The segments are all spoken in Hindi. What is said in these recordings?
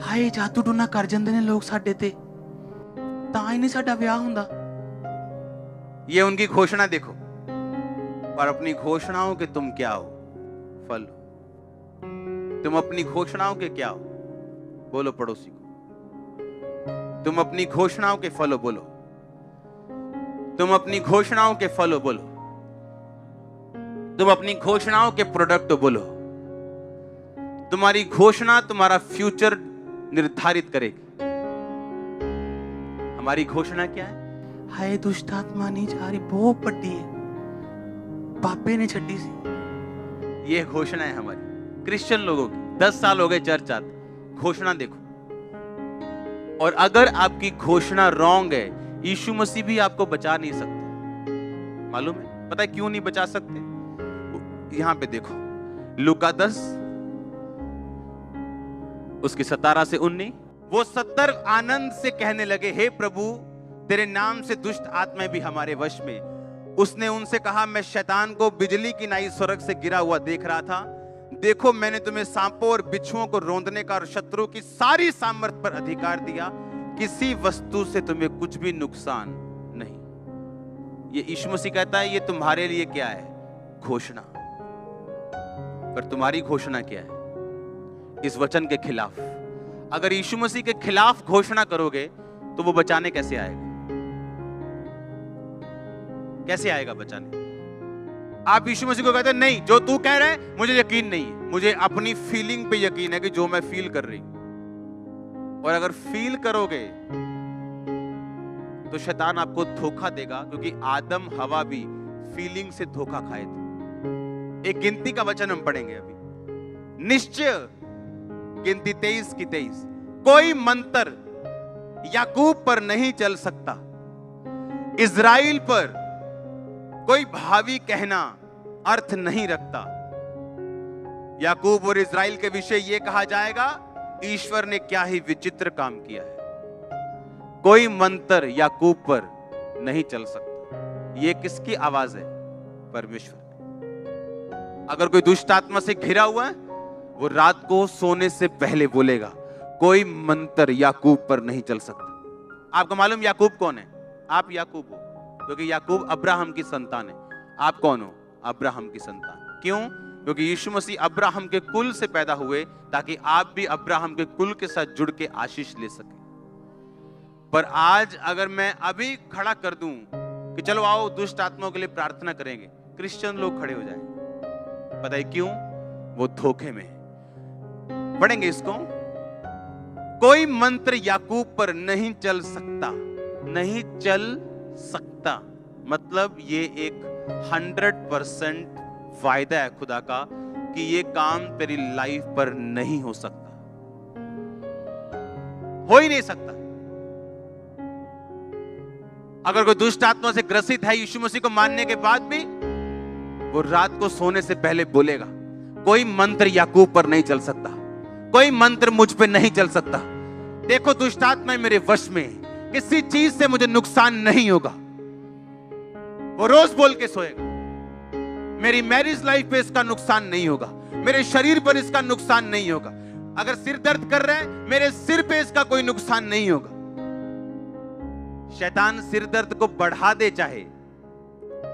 ਹਾਏ ਜਾਦੂ ਟੂਨਾ ਕਰ ਜਾਂਦੇ ਨੇ ਲੋग ਸਾਡੇ ਤੇ, ਤਾਂ ਹੀ ਨਹੀਂ ਸਾਡਾ ਵਿਆਹ ਹੁੰਦਾ। ये उनकी घोषणा देखो, और अपनी घोषणाओं के तुम क्या हो? फल हो। तुम अपनी घोषणाओं के क्या हो? बोलो पड़ोसी को, तुम अपनी घोषणाओं के फल हो। बोलो, तुम अपनी घोषणाओं के फल हो। बोलो, तुम अपनी घोषणाओं के प्रोडक्ट हो। बोलो, तुम्हारी घोषणा तुम्हारा फ्यूचर निर्धारित करेगी। हमारी घोषणा क्या है? ਹਾਏ ਦੁਸ਼ਟ ਆਤਮਾ ਨਹੀਂ ਜਾ ਰਹੀ, ਬਹੁਤ ਵੱਡੀ ਹੈ, बाबे ने छड्डी सी। ये घोषणा है हमारी क्रिश्चियन लोगों की। 10 साल हो गए चर्च आते, घोषणा देखो। और अगर आपकी घोषणा रॉन्ग है, यीशु मसीह भी आपको बचा नहीं सकते। मालूम है? पता है क्यों नहीं बचा सकते? यहां पे देखो, लूका 10 उसकी 17 से 19। वो 70 आनंद से कहने लगे, हे प्रभु, तेरे नाम से दुष्ट आत्माएं भी हमारे वश में। उसने उनसे कहा, मैं शैतान को बिजली की नाई स्वर्ग से गिरा हुआ देख रहा था। देखो, मैंने तुम्हें सांपों और बिच्छुओं को रौंदने का और शत्रु की सारी सामर्थ पर अधिकार दिया, किसी वस्तु से तुम्हें कुछ भी नुकसान नहीं। ये यीशु मसीह कहता है, ये तुम्हारे लिए क्या है? घोषणा। पर तुम्हारी घोषणा क्या है? इस वचन के खिलाफ। अगर यीशु मसीह के खिलाफ घोषणा करोगे तो वो बचाने कैसे आएगा? कैसे आएगा बचाने? आप यीशु मसीह को कहते हैं, नहीं, जो तू कह रहा है मुझे यकीन नहीं है, मुझे अपनी फीलिंग पे यकीन है कि जो मैं फील कर रही हूं। और अगर फील करोगे तो शैतान आपको धोखा देगा, क्योंकि आदम हवा भी फीलिंग से धोखा खाए थे। एक गिनती का वचन हम पढ़ेंगे अभी, निश्चय, गिनती 23 की 23। कोई मंत्र याकूब पर नहीं चल सकता, इज़राइल पर कोई भावी कहना अर्थ नहीं रखता। याकूब और इज़राइल के विषय ये कहा जाएगा, ईश्वर ने क्या ही विचित्र काम किया है। कोई मंत्र याकूब पर नहीं चल सकता। ये किसकी आवाज है? परमेश्वर की। अगर कोई दुष्ट आत्मा से घिरा हुआ है, वो रात को सोने से पहले बोलेगा, कोई मंत्र याकूब पर नहीं चल सकता। आपको मालूम याकूब कौन है? आप याकूब हो, क्योंकि याकूब अब्राहम की संतान है। आप कौन हो? अब्राहम की संतान। क्यों? क्योंकि यीशु मसीह अब्राहम के कुल से पैदा हुए, ताकि आप भी अब्राहम के कुल के साथ जुड़ के आशीष ले सके। पर आज अगर मैं अभी खड़ा कर दूं कि चलो आओ दुष्ट आत्माओं के लिए प्रार्थना करेंगे, क्रिश्चियन लोग खड़े हो जाएंगे। पता है क्यों? वो धोखे में है। पढ़ेंगे इसको। कोई मंत्र याकूब पर नहीं चल सकता। नहीं चल सकता मतलब ये एक 100% वायदा है खुदा का कि ये काम तेरी लाइफ पर नहीं हो सकता, हो ही नहीं सकता। अगर कोई दुष्ट आत्मा से ग्रसित है, यीशु मसीह को मानने के बाद भी, वो रात को सोने से पहले बोलेगा, कोई मंत्र याकूब पर नहीं चल सकता, कोई मंत्र मुझ पे नहीं चल सकता। देखो, दुष्ट आत्मा मेरे वश में, किसी चीज से मुझे नुकसान नहीं होगा। वो रोज बोल के सोएगा, मेरी मैरिज लाइफ पे इसका नुकसान नहीं होगा, मेरे शरीर पर इसका नुकसान नहीं होगा। अगर सिर दर्द कर रहा है, मेरे सिर पे इसका कोई नुकसान नहीं होगा। शैतान सिर दर्द को बढ़ा दे चाहे,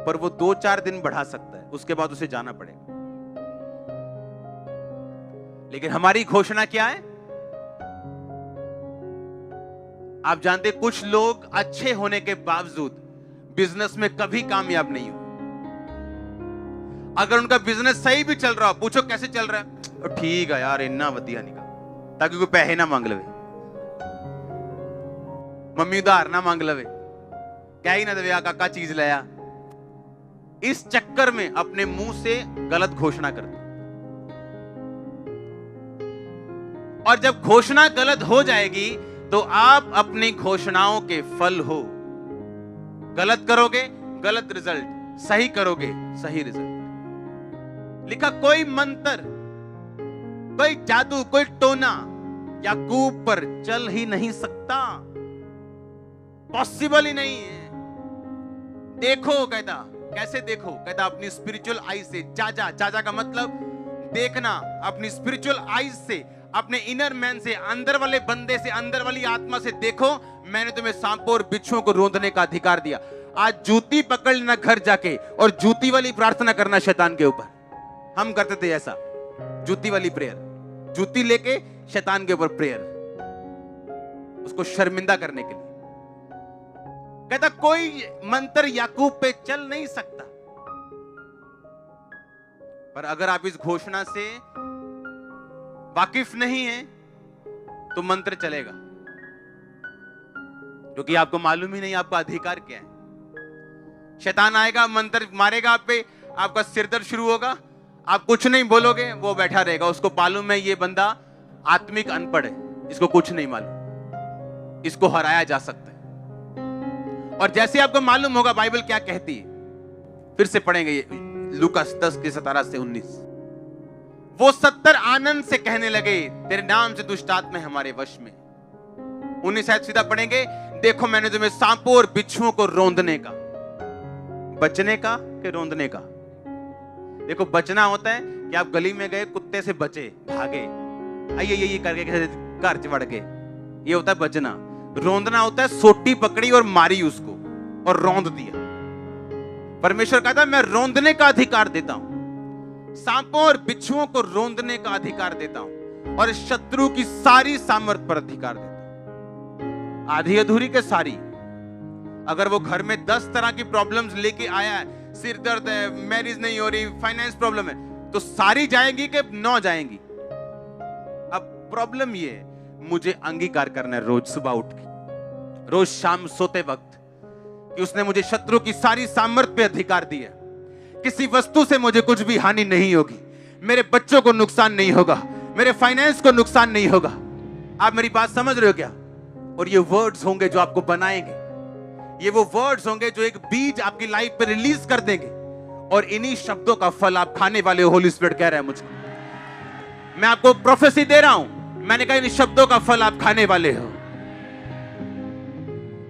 पर वो 2-4 दिन बढ़ा सकता है, उसके बाद उसे जाना पड़ेगा। लेकिन हमारी घोषणा क्या है? आप जानते, कुछ लोग अच्छे होने के बावजूद बिजनेस में कभी कामयाब नहीं हुए। अगर उनका बिजनेस सही भी चल रहा हो, पूछो कैसे चल रहा है, ठीक है यार, इन्ना वधिया निकल, ताकि कोई पैसे ना मांग लवे, मम्मी उधार ना मांग लवे, क्या ही ना दे काका चीज लाया। इस चक्कर में अपने मुंह से गलत घोषणा करते, और जब घोषणा गलत हो जाएगी तो आप अपनी घोषणाओं के फल हो। गलत करोगे गलत रिजल्ट, सही करोगे सही रिजल्ट। लिखा, कोई मंत्र, कोई जादू, कोई टोना याकूब पर चल ही नहीं सकता, पॉसिबल ही नहीं है। देखो, कहता, कैसे देखो? कहता अपनी स्पिरिचुअल आई से। जाजा, जाजा का मतलब देखना, अपनी स्पिरिचुअल आई से अपने इनर मैन से, अंदर वाले बंदे से, अंदर वाली आत्मा से देखो, मैंने तुम्हें सांपों और बिच्छुओं को रोंदने का अधिकार दिया। आज जूती पकड़ लेना घर जाके और जूती वाली प्रार्थना करना शैतान के ऊपर। हम करते थे ऐसा, जूती वाली प्रेयर, जूती लेके शैतान के ऊपर प्रेयर, उसको शर्मिंदा करने के लिए। कहता कोई मंत्र याकूब पे चल नहीं सकता, पर अगर आप इस घोषणा से वाकिफ नहीं है तो मंत्र चलेगा, क्योंकि आपको मालूम ही नहीं आपका अधिकार क्या है। शैतान आएगा, मंत्र मारेगा आप पे, आपका सिर दर्द शुरू होगा, आप कुछ नहीं बोलोगे, वो बैठा रहेगा। उसको मालूम है ये बंदा आत्मिक अनपढ़ है, इसको कुछ नहीं मालूम, इसको हराया जा सकता है। और जैसे आपको मालूम होगा बाइबल क्या कहती है, फिर से पढ़ेंगे लूका 10 के 17 से 19। वो 70 आनंद से कहने लगे, तेरे नाम से दुष्ट आत्मा हमारे वश में। 19 शायद सीधा पढ़ेंगे, देखो मैंने तुम्हें सांपों और बिच्छुओं को रोंदने का, बचने का कि रोंदने का। देखो बचना होता है कि आप गली में गए, कुत्ते से बचे, भागे, आइए ये करके घर चिपड़ के, ये होता है बचना। रोंदना होता है सोटी पकड़ी और मारी उसको और रोंद दिया। परमेश्वर कहता मैं रोंदने का अधिकार देता हूं, सांपों और बिच्छुओं को रोंदने का अधिकार देता हूं, और शत्रु की सारी सामर्थ पर अधिकार देता हूं, आधी अधूरी के सारी। अगर वो घर में 10 तरह की प्रॉब्लम्स लेके आया है, सिर दर्द है, मैरिज नहीं हो रही, फाइनेंस प्रॉब्लम है, तो सारी जाएंगी कि 9 जाएंगी। अब प्रॉब्लम ये है, मुझे अंगीकार करना है रोज सुबह उठ के, रोज शाम सोते वक्त, कि उसने मुझे शत्रु की सारी सामर्थ पे अधिकार दिया। किसी वस्तु से मुझे कुछ भी हानि नहीं होगी, मेरे बच्चों को नुकसान नहीं होगा, मेरे फाइनेंस को नुकसान नहीं होगा। आप मेरी बात समझ रहे हो क्या? और ये वर्ड्स होंगे जो आपको बनाएंगे, ये वो वर्ड्स होंगे जो एक बीज आपकी लाइफ पे रिलीज कर देंगे, और इन्हीं शब्दों का फल आप खाने वाले हो। होली स्पिरिट कह रहा है मुझको, मैं आपको प्रोफेसी दे रहा हूं, मैंने कहा इन शब्दों का फल आप खाने वाले हो।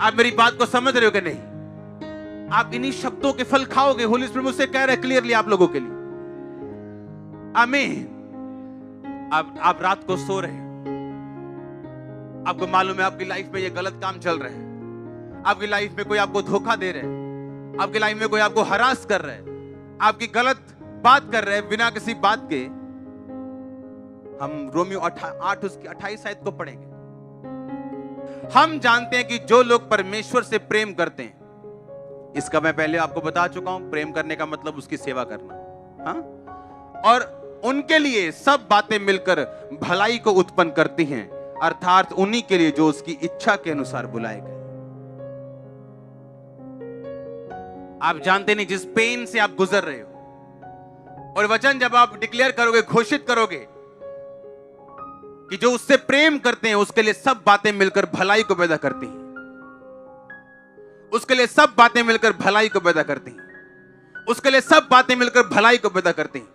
आप मेरी बात को समझ रहे हो कि नहीं? आप इन्हीं शब्दों के फल खाओगे। होली स्पिरिट मुझसे कह रहे हैं क्लियरली आप लोगों के लिए, आमीन। आप रात को सो रहे हो, आपको मालूम है आपकी लाइफ में ये गलत काम चल रहा है, आपकी लाइफ में कोई आपको धोखा दे रहा है, आपकी लाइफ में कोई आपको हरास कर रहा है, आपकी गलत बात कर रहे हैं बिना किसी बात के। हम रोमियो 8 उसकी 28 आयत को पढ़ेंगे। हम जानते हैं कि जो लोग परमेश्वर से प्रेम करते हैं, इसका मैं पहले आपको बता चुका हूं, प्रेम करने का मतलब उसकी सेवा करना, हाँ? और उनके लिए सब बातें मिलकर भलाई को उत्पन्न करती हैं, अर्थात उन्हीं के लिए जो उसकी इच्छा के अनुसार बुलाए गए। आप जानते नहीं जिस पेन से आप गुजर रहे हो, और वचन जब आप डिक्लेयर करोगे, घोषित करोगे कि जो उससे प्रेम करते हैं उसके लिए सब बातें मिलकर भलाई को पैदा करती हैं, उसके लिए सब बातें मिलकर भलाई को पैदा करती हैं, उसके लिए सब बातें मिलकर भलाई को पैदा करती हैं।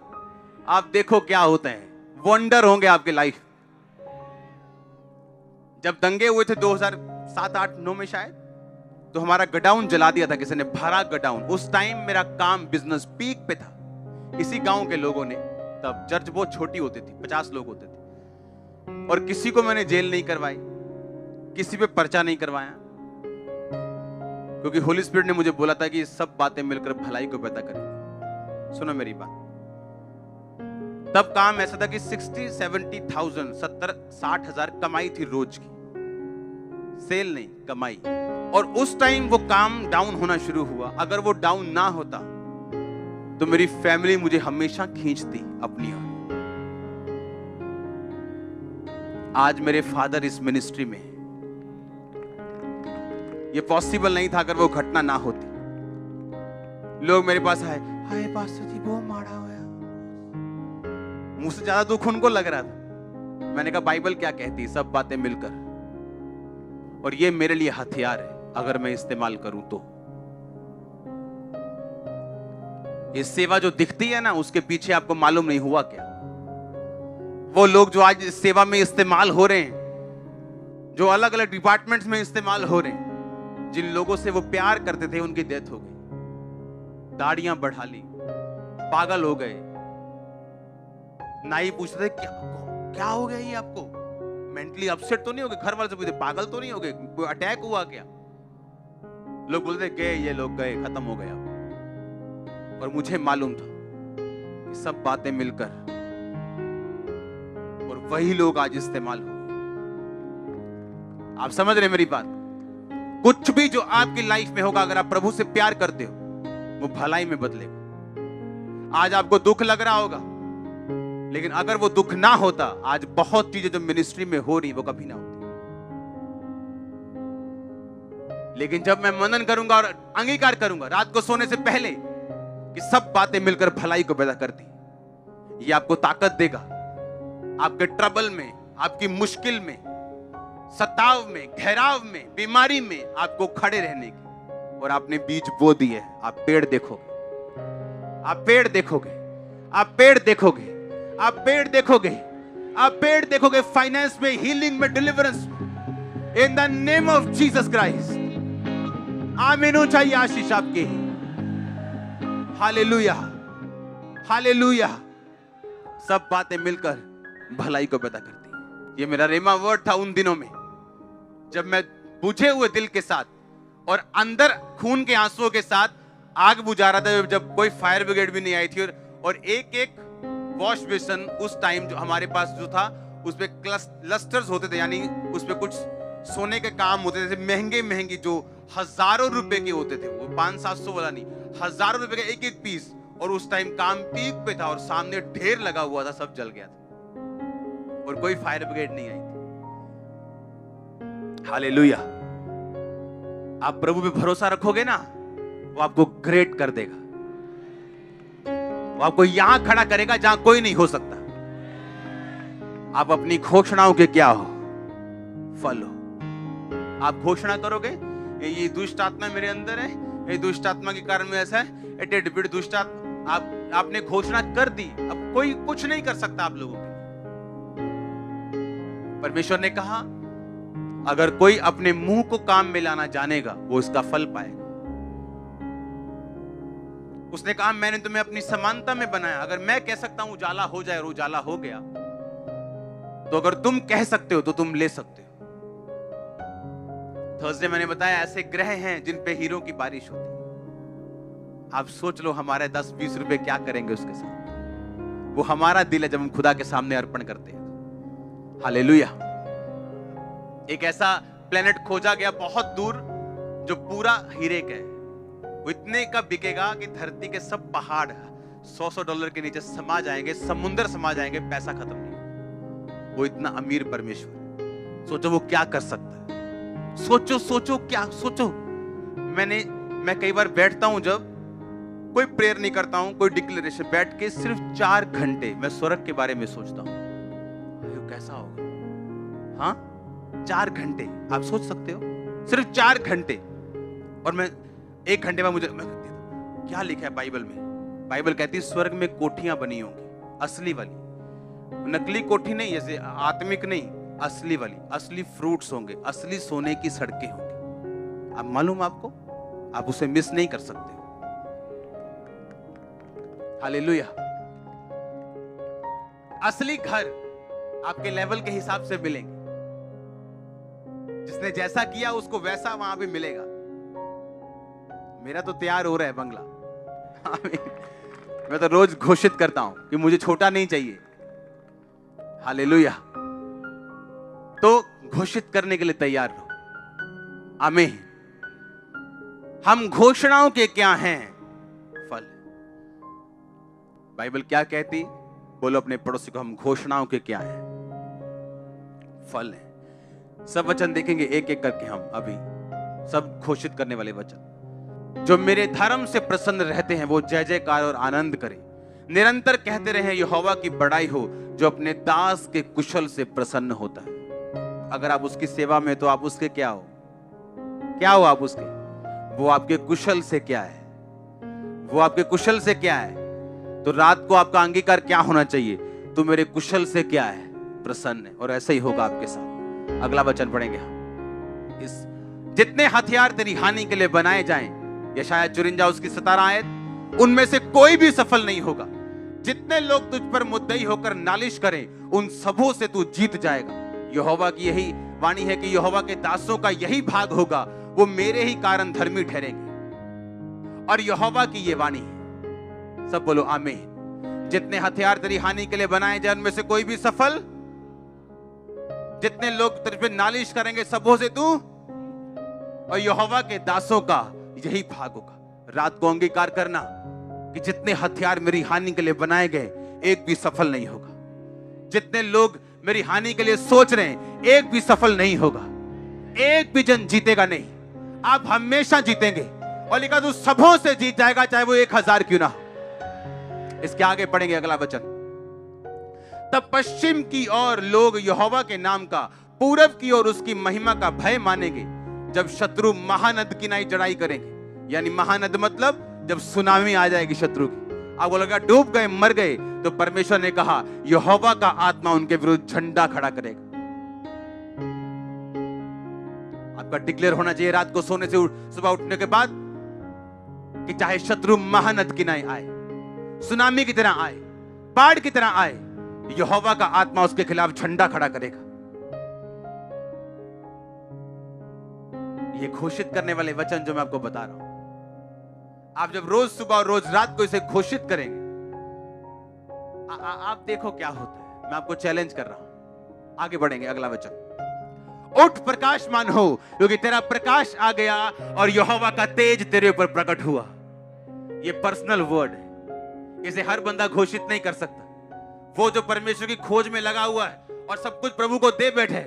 आप देखो क्या होता है, वंडर होंगे आपके लाइफ। जब दंगे हुए थे 2007, 8, 9 में शायद, तो हमारा गडाउन जला दिया था किसी ने, भरा गडाउन। उस टाइम मेरा काम, बिजनेस पीक पे था। इसी गांव के लोगों ने, तब चर्च बहुत छोटी होती थी, 50 लोग होते थे, और किसी को मैंने जेल नहीं करवाई, किसी पे पर्चा नहीं करवाया, क्योंकि होली स्पिरिट ने मुझे बोला था कि सब बातें मिलकर भलाई को पैदा करेंगी। सुनो मेरी बात, तब काम ऐसा था कि 60-70,000, 70-60,000 कमाई थी रोज की, सेल नहीं, कमाई। और उस टाइम वो काम डाउन होना शुरू हुआ। अगर वो डाउन ना होता तो मेरी फैमिली मुझे हमेशा खींचती अपनी ओर। आज मेरे फादर इस मिनिस्ट्री में, ये पॉसिबल नहीं था अगर वो घटना ना होती। लोग मेरे पास आए, हाय पास्टर जी वो मारा होया, मुझसे ज्यादा दुख उनको लग रहा था। मैंने कहा बाइबल क्या कहती है, सब बातें मिलकर, और ये मेरे लिए हथियार है अगर मैं इस्तेमाल करूं तो। ये सेवा जो दिखती है ना, उसके पीछे आपको मालूम नहीं हुआ क्या? वो लोग जो आज इस सेवा में इस्तेमाल हो रहे हैं, जो अलग अलग डिपार्टमेंट्स में इस्तेमाल हो रहे हैं, जिन लोगों से वो प्यार करते थे उनकी डेथ हो गई, दाढ़ियां बढ़ा ली, पागल हो गए। नाई पूछते थे क्या क्या हो गया ये आपको? मेंटली अपसेट तो नहीं हो गए? घर वाले से पूछते पागल तो नहीं हो गए? कोई अटैक हुआ क्या? लोग बोलते गए, ये लोग गए, खत्म हो गया। और मुझे मालूम था कि सब बातें मिलकर और वही लोग आज इस्तेमाल हो। आप समझ रहे मेरी बात? कुछ भी जो आपकी लाइफ में होगा, अगर आप प्रभु से प्यार करते हो, वो भलाई में बदलेगा। आज आपको दुख लग रहा होगा, लेकिन अगर वो दुख ना होता, आज बहुत चीजें जो मिनिस्ट्री में हो रही वो कभी ना होती। लेकिन जब मैं मनन करूंगा और अंगीकार करूंगा रात को सोने से पहले कि सब बातें मिलकर भलाई को पैदा करती, ये आपको ताकत देगा आपके ट्रबल में, आपकी मुश्किल में, सताव में, घेराव में, बीमारी में आपको खड़े रहने की। और आपने बीज बो दिए, आप पेड़ देखोगे, आप पेड़ देखोगे, आप पेड़ देखोगे, आप पेड़ देखोगे, आप पेड़ देखोगे, फाइनेंस में, हीलिंग में, डिलीवरेंस में, in the name of Jesus Christ. आमीन हो चाहिए आशीष आपकी। Hallelujah, hallelujah. सब बातें मिलकर भलाई को पैदा करती है। ये मेरा रेमा वर्ड था उन दिनों में जब मैं बुझे हुए दिल के साथ और अंदर खून के आंसुओं के साथ आग बुझा रहा था, जब कोई फायर ब्रिगेड भी नहीं आई थी। और एक एक वॉश बेसिन उस टाइम जो हमारे पास जो था, उसपे लस्टर्स होते थे, यानी उसपे कुछ सोने के काम होते थे, महंगे महंगे, जो हजारों रुपए के होते थे। वो 500-700 वाला नहीं, हजारों रुपए का एक एक पीस। और उस टाइम काम पीक पे था और सामने ढेर लगा हुआ था, सब जल गया था और कोई फायर ब्रिगेड नहीं आई थी। हालेलुया। आप प्रभु पे भरोसा रखोगे ना, वो आपको ग्रेट कर देगा। वो आपको यहां खड़ा करेगा जहां कोई नहीं हो सकता। आप अपनी घोषणाओं के क्या हो? फल हो। आप घोषणा करोगे, ये दुष्ट आत्मा मेरे अंदर है, ये दुष्ट आत्मा के कारण में ऐसा है, दुष्ट आत्मा। आपने घोषणा कर दी, अब कोई कुछ नहीं कर सकता आप लोगों के। परमेश्वर ने कहा, अगर कोई अपने मुंह को काम में लाना जानेगा, वो इसका फल पाएगा। उसने कहा, मैंने तुम्हें अपनी समानता में बनाया। अगर मैं कह सकता हूं उजाला हो जाए और उजाला हो गया, तो अगर तुम कह सकते हो तो तुम ले सकते हो। थर्सडे मैंने बताया, ऐसे ग्रह हैं जिन पे हीरो की बारिश होती है। आप सोच लो हमारे 10-20 रुपए क्या करेंगे उसके साथ। वो हमारा दिल है जब हम खुदा के सामने अर्पण करते हैं। हालेलुया। एक ऐसा प्लेनेट खोजा गया बहुत दूर, जो पूरा हीरे का है। वो इतने का बिकेगा कि धरती के सब पहाड़ $100 के नीचे समा जाएंगे, समुंदर समा जाएंगे, पैसा खत्म नहीं। वो इतना अमीर परमेश्वर है। सोचो वो क्या कर सकता है। सोचो क्या सोचो। मैं कई बार बैठता हूं, जब कोई प्रेयर नहीं करता हूं, कोई डिक्लेरेशन, बैठ के सिर्फ 4 घंटे मैं स्वर्ग के बारे में सोचता हूं। कैसा होगा? हाँ, 4 घंटे आप सोच सकते हो, सिर्फ 4 घंटे। और मैं 1 घंटे में क्या लिखा है बाइबल में? बाइबल कहती है स्वर्ग में कोठियां बनी होंगी, असली वाली, नकली कोठी नहीं, जैसे आत्मिक नहीं, असली वाली, असली फ्रूट्स होंगे, असली सोने की सड़कें होंगी। आप मालूम आपको, आप उसे मिस नहीं कर सकते। हालेलुया। असली घर आपके लेवल के हिसाब से मिलेंगे। जिसने जैसा किया उसको वैसा वहां भी मिलेगा। मेरा तो तैयार हो रहा है बंगला। मैं तो रोज घोषित करता हूं कि मुझे छोटा नहीं चाहिए। हालेलुया। तो घोषित करने के लिए तैयार रहो। आमीन। हम घोषणाओं के क्या हैं? फल। बाइबल क्या कहती? बोलो अपने पड़ोसी को, हम घोषणाओं के क्या हैं? फल है। सब वचन देखेंगे एक एक करके हम अभी, सब घोषित करने वाले वचन। जो मेरे धर्म से प्रसन्न रहते हैं वो जय जयकार और आनंद करें। निरंतर कहते रहे यहोवा की बड़ाई हो, जो अपने दास के कुशल से प्रसन्न होता है। अगर आप उसकी सेवा में, तो आप उसके क्या हो? क्या हो आप उसके? वो आपके कुशल से क्या है? वो आपके कुशल से क्या है? तो रात को आपका अंगीकार क्या होना चाहिए? तू मेरे कुशल से क्या है? प्रसन्न है। और ऐसा ही होगा आपके साथ। अगला वचन पढ़ेंगे हम। इस जितने हथियार तेरी हानि के लिए बनाए जाएं, यशायाह 54 उसकी 17 आयत, उनमें से कोई भी सफल नहीं होगा। जितने लोग तुझ पर मुद्दई होकर नालिश करें, उन सबों से तू जीत जाएगा। यहोवा की यही वाणी है कि यहोवा के दासों का यही भाग होगा, वो मेरे ही कारण धर्मी ठहरेंगे। और यहोवा की ये वाणी है, सब बोलो आमीन। जितने हथियार तेरी हानि के लिए बनाए जाए उनमें से कोई भी सफल, जितने लोग तेरे पे नालिश करेंगे सबों से तू, और यहोवा के दासों का यही भाग होगा। रात को अंगीकार करना कि जितने हथियार मेरी हानि के लिए बनाए गए एक भी सफल नहीं होगा। जितने लोग मेरी हानि के लिए सोच रहे हैं एक भी सफल नहीं होगा, एक भी जन जीतेगा नहीं, आप हमेशा जीतेंगे। और लिखा तू सबों से जीत जाएगा, चाहे वो 1000 क्यों ना हो। इसके आगे पढ़ेंगे अगला वचन। तब पश्चिम की ओर लोग यहोवा के नाम का, पूरब की ओर उसकी महिमा का भय मानेंगे, जब शत्रु महानद की नाई चढ़ाई करेंगे। यानी महानद मतलब जब सुनामी आ जाएगी शत्रु की, आपको लगा डूब गए, मर गए, तो परमेश्वर ने कहा यहोवा का आत्मा उनके विरुद्ध झंडा खड़ा करेगा। आपका डिक्लेयर होना चाहिए रात को सोने से सुबह उठने के बाद कि चाहे शत्रु महानद की नाई आए, सुनामी की तरह आए, बाढ़ की तरह आए, यहोवा का आत्मा उसके खिलाफ झंडा खड़ा करेगा। ये घोषित करने वाले वचन जो मैं आपको बता रहा हूं, आप जब रोज सुबह और रोज रात को इसे घोषित करेंगे, आप देखो क्या होता है। मैं आपको चैलेंज कर रहा हूं। आगे बढ़ेंगे, अगला वचन। उठ प्रकाशमान हो, क्योंकि तेरा प्रकाश आ गया और यहोवा का तेज तेरे ऊपर प्रकट हुआ। ये पर्सनल वर्ड है, इसे हर बंदा घोषित नहीं कर सकता। वो जो परमेश्वर की खोज में लगा हुआ है और सब कुछ प्रभु को दे बैठे,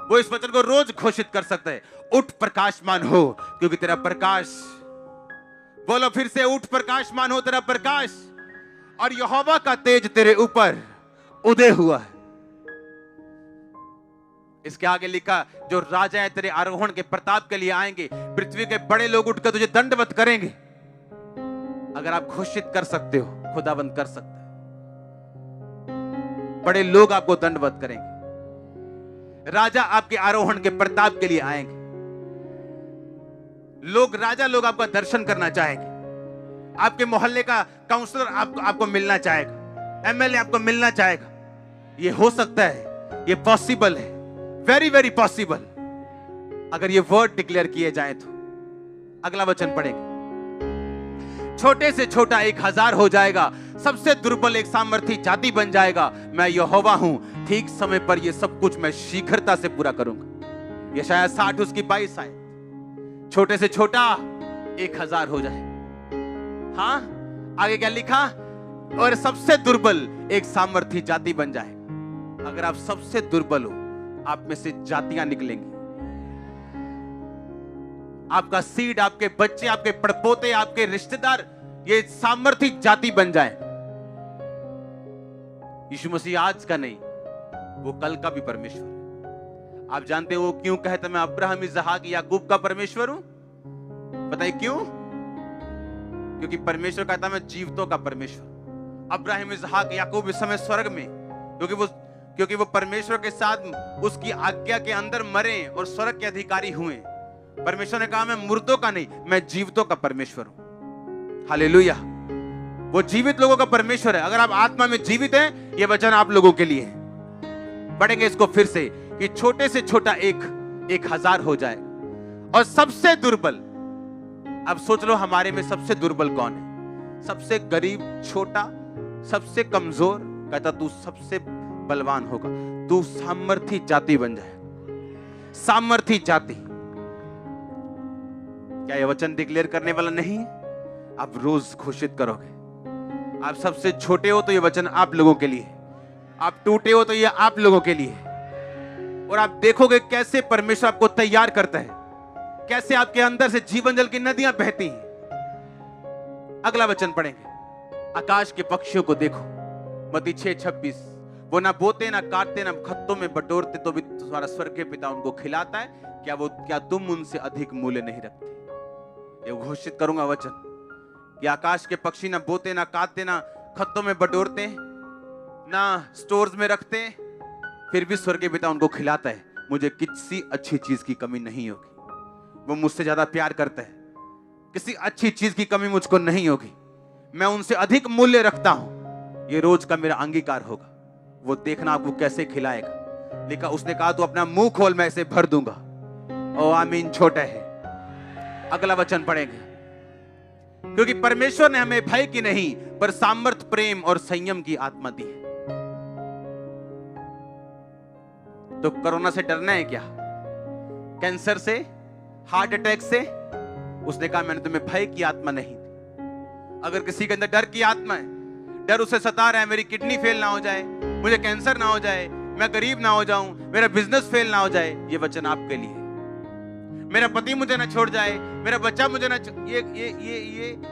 वो इस वचन को रोज घोषित कर सकता है। उठ प्रकाशमान हो, क्योंकि तेरा प्रकाश, बोलो फिर से, उठ प्रकाशमान हो, तेरा प्रकाश और यहोवा का तेज तेरे ऊपर उदय हुआ है। इसके आगे लिखा, जो राजा है तेरे आरोहण के प्रताप के लिए आएंगे, पृथ्वी के बड़े लोग उठकर तुझे दंडवत करेंगे। अगर आप घोषित कर सकते हो, खुदाबंद कर सकता है, बड़े लोग आपको दंडवत करेंगे। राजा आपके आरोहण के प्रताप के लिए आएंगे। लोग, राजा लोग आपका दर्शन करना चाहेंगे। आपके मोहल्ले का काउंसलर आपको मिलना चाहेगा, एमएलए आपको मिलना चाहेगा। ये हो सकता है, ये पॉसिबल है, वेरी वेरी पॉसिबल, अगर ये वर्ड डिक्लेयर किए जाए तो। अगला वचन पढ़ेंगे। छोटे से छोटा 1000 हो जाएगा, सबसे दुर्बल एक सामर्थी जाति बन जाएगा। मैं यहोवा हूं, ठीक समय पर यह सब कुछ मैं शीघ्रता से पूरा करूंगा। यशायाह 60 उसकी 22 आए। छोटे से छोटा 1000 हो जाए। हाँ, आगे क्या लिखा? और सबसे दुर्बल एक सामर्थी जाति बन जाए। अगर आप सबसे दुर्बल हो, आप में से जातियां निकलेंगी। आपका सीड, आपके बच्चे, आपके पड़पोते, आपके रिश्तेदार, ये सामर्थी जाति बन जाए। यीशु मसीह आज का नहीं, वो कल का भी परमेश्वर है। आप जानते हो वो क्यों कहता मैं अब्राहम, इसहाक, याकूब का परमेश्वर हूं? बताइए क्यों? क्योंकि परमेश्वर कहता मैं जीवितों का परमेश्वर। अब्राहम, इसहाक, याकूब इस समय स्वर्ग में, क्योंकि वो परमेश्वर के साथ उसकी आज्ञा के अंदर मरे और स्वर्ग के अधिकारी हुए। परमेश्वर ने कहा मैं मुर्दों का नहीं, मैं जीवितों का परमेश्वर हूं। हालेलुया। वो जीवित लोगों का परमेश्वर है। अगर आप आत्मा में जीवित हैं, ये वचन आप लोगों के लिए है। पढ़ेंगे इसको फिर से कि छोटे से छोटा 1000 हो जाए और सबसे दुर्बल। अब सोच लो हमारे में सबसे दुर्बल कौन है? सबसे गरीब, छोटा, सबसे कमजोर। कहता तू सबसे बलवान होगा, तू सामर्थी जाति बन जाए। सामर्थी जाति। क्या यह वचन डिक्लेयर करने वाला नहीं है? आप रोज घोषित करोगे। आप सबसे छोटे हो तो यह वचन आप लोगों के लिए, आप टूटे हो तो यह आप लोगों के लिए। और आप देखोगे कैसे परमेश्वर आपको तैयार करता है, कैसे आपके अंदर से जीवन जल की नदियां बहती हैं। अगला वचन पढ़ेंगे। आकाश के पक्षियों को देखो, मत्ती 6:26, वो ना बोते ना काटते ना खत्तों में बटोरते, तो भी तुम्हारा स्वर्गीय पिता उनको खिलाता है। क्या तुम उनसे अधिक मूल्य नहीं रखते? ये घोषित करूंगा वचन कि आकाश के पक्षी ना बोते ना काटते ना खत्तों में बटोरते ना स्टोर्स में रखते, फिर भी स्वर्गीय पिता उनको खिलाता है। मुझे किसी अच्छी चीज की कमी नहीं होगी। वो मुझसे ज्यादा प्यार करता है, किसी अच्छी चीज की कमी मुझको नहीं होगी। मैं उनसे अधिक मूल्य रखता हूं। ये रोज का मेरा अंगीकार होगा। वो देखना आपको कैसे खिलाएगा। लिखा, उसने कहा तू अपना मुंह खोल, मैं इसे भर दूंगा। ओ आमीन। छोटा है। अगला वचन पढ़ेंगे। क्योंकि परमेश्वर ने हमें भय की नहीं पर सामर्थ, प्रेम और संयम की आत्मा दी है। तो कोरोना से डरना है क्या? कैंसर से, हार्ट अटैक से? उसने कहा मैंने तुम्हें भय की आत्मा नहीं दी। अगर किसी के अंदर डर की आत्मा है, डर उसे सता रहा है, मेरी किडनी फेल ना हो जाए, मुझे कैंसर ना हो जाए, मैं गरीब ना हो जाऊं, मेरा बिजनेस फेल ना हो जाए, ये वचन आपके लिए। मेरा पति मुझे ना छोड़ जाए, मेरा बच्चा मुझे ना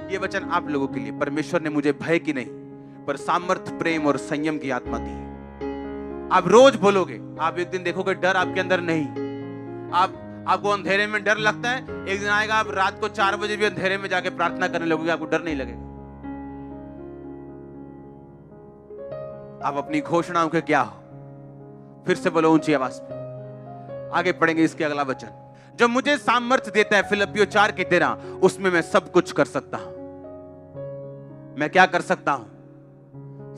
ये वचन आप लोगों के लिए। परमेश्वर ने मुझे भय की नहीं पर सामर्थ, प्रेम और संयम की आत्मा दी। आप रोज बोलोगे, आप एक दिन देखोगे डर आपके अंदर नहीं। आपको अंधेरे में डर लगता है, एक दिन आएगा आप रात को 4 बजे भी अंधेरे में जाके प्रार्थना करने लगोगे, आपको डर नहीं लगेगा। आप अपनी घोषणाओं के क्या हो? फिर से बोलो ऊंची आवाज में। आगे पढ़ेंगे इसके अगला वचन। जो मुझे सामर्थ्य देता है, फिलिप्पियों 4 की 13, उसमें मैं सब कुछ कर सकता हूं। मैं क्या कर सकता हूं?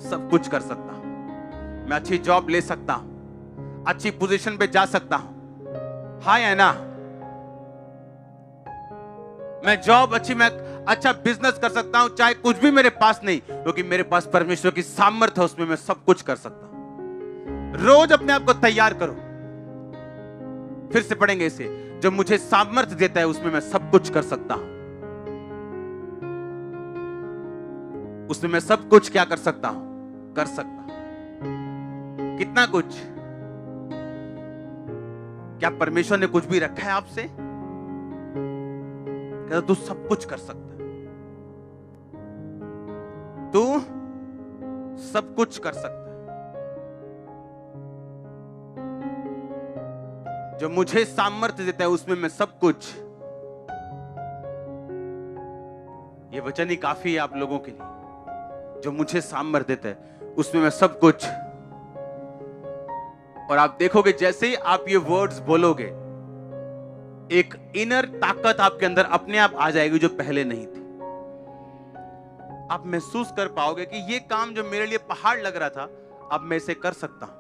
सब कुछ कर सकता हूं। मैं अच्छी जॉब ले सकता हूं, अच्छी पोजीशन पे जा सकता हूं। हाँ या ना? मैं जॉब अच्छी, मैं अच्छा बिजनेस कर सकता हूं, चाहे कुछ भी मेरे पास नहीं, क्योंकि मेरे पास परमेश्वर की सामर्थ्य है, उसमें मैं सब कुछ कर सकता हूं। रोज अपने आप को तैयार करो। फिर से पढ़ेंगे इसे। जो मुझे सामर्थ्य देता है, उसमें मैं सब कुछ कर सकता हूं। उसमें मैं सब कुछ क्या कर सकता हूं? कर सकता हूं। कितना कुछ? क्या परमेश्वर ने कुछ भी रखा है आपसे? कहता तू सब कुछ कर सकता है, तू सब कुछ कर सकता है। जो मुझे सामर्थ्य देता है, उसमें मैं सब कुछ। ये वचन ही काफी है आप लोगों के लिए। जो मुझे सामर्थ्य देता है, उसमें मैं सब कुछ। और आप देखोगे जैसे ही आप ये वर्ड्स बोलोगे, एक इनर ताकत आपके अंदर अपने आप आ जाएगी जो पहले नहीं थी। आप महसूस कर पाओगे कि ये काम जो मेरे लिए पहाड़ लग रहा था, अब मैं इसे कर सकता हूं।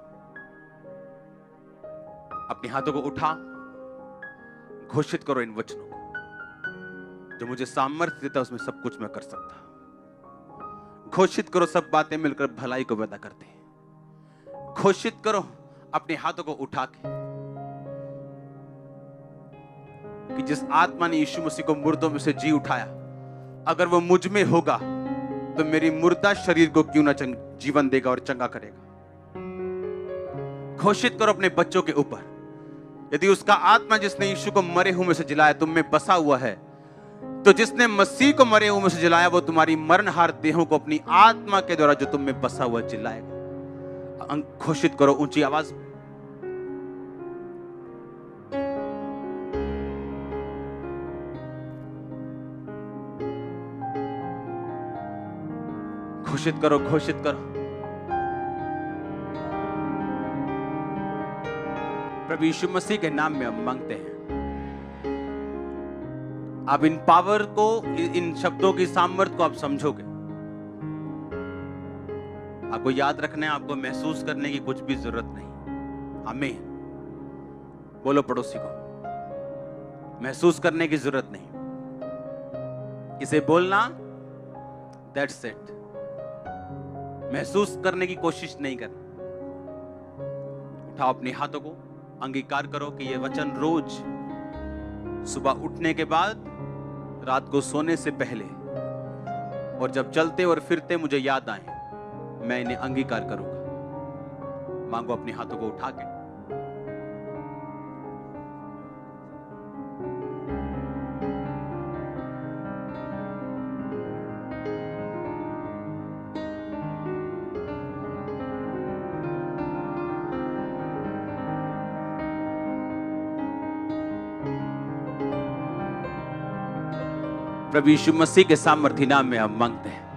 अपने हाथों को उठा, घोषित करो इन वचनों को। जो मुझे सामर्थ्य देता है, उसमें सब कुछ मैं कर सकता हूं। घोषित करो, सब बातें मिलकर भलाई को पैदा करते हैं। घोषित करो अपने हाथों को उठा के कि जिस आत्मा ने यीशु मसीह को मुर्दों में से जी उठाया, अगर वो मुझ में होगा तो मेरी मुर्दा शरीर को क्यों ना जीवन देगा और चंगा करेगा। घोषित करो अपने बच्चों के ऊपर, यदि उसका आत्मा जिसने यीशु को मरे हुए में से जिलाया तुम में बसा हुआ है, तो जिसने मसीह को मरे हुए में से जिलाया, वो तुम्हारी मरणहार देहों को अपनी आत्मा के द्वारा जो तुम में बसा हुआ जिलाएगा। घोषित करो ऊंची आवाज में। घोषित करो, घोषित करो। प्रभु यीशु मसीह के नाम में हम मांगते हैं। आप इन पावर को, इन शब्दों की सामर्थ्य को आप समझोगे। आपको याद रखना है, आपको महसूस करने की कुछ भी जरूरत नहीं। आमीन। बोलो पड़ोसी को, महसूस करने की जरूरत नहीं। इसे बोलना, दैट्स इट। महसूस करने की कोशिश नहीं करना। उठाओ अपने हाथों को, अंगीकार करो कि ये वचन रोज सुबह उठने के बाद, रात को सोने से पहले, और जब चलते और फिरते मुझे याद आए, मैं इन्हें अंगीकार करूंगा। मांगो अपने हाथों को उठा के। प्रभु यीशु मसीह के सामर्थी नाम में हम मांगते हैं।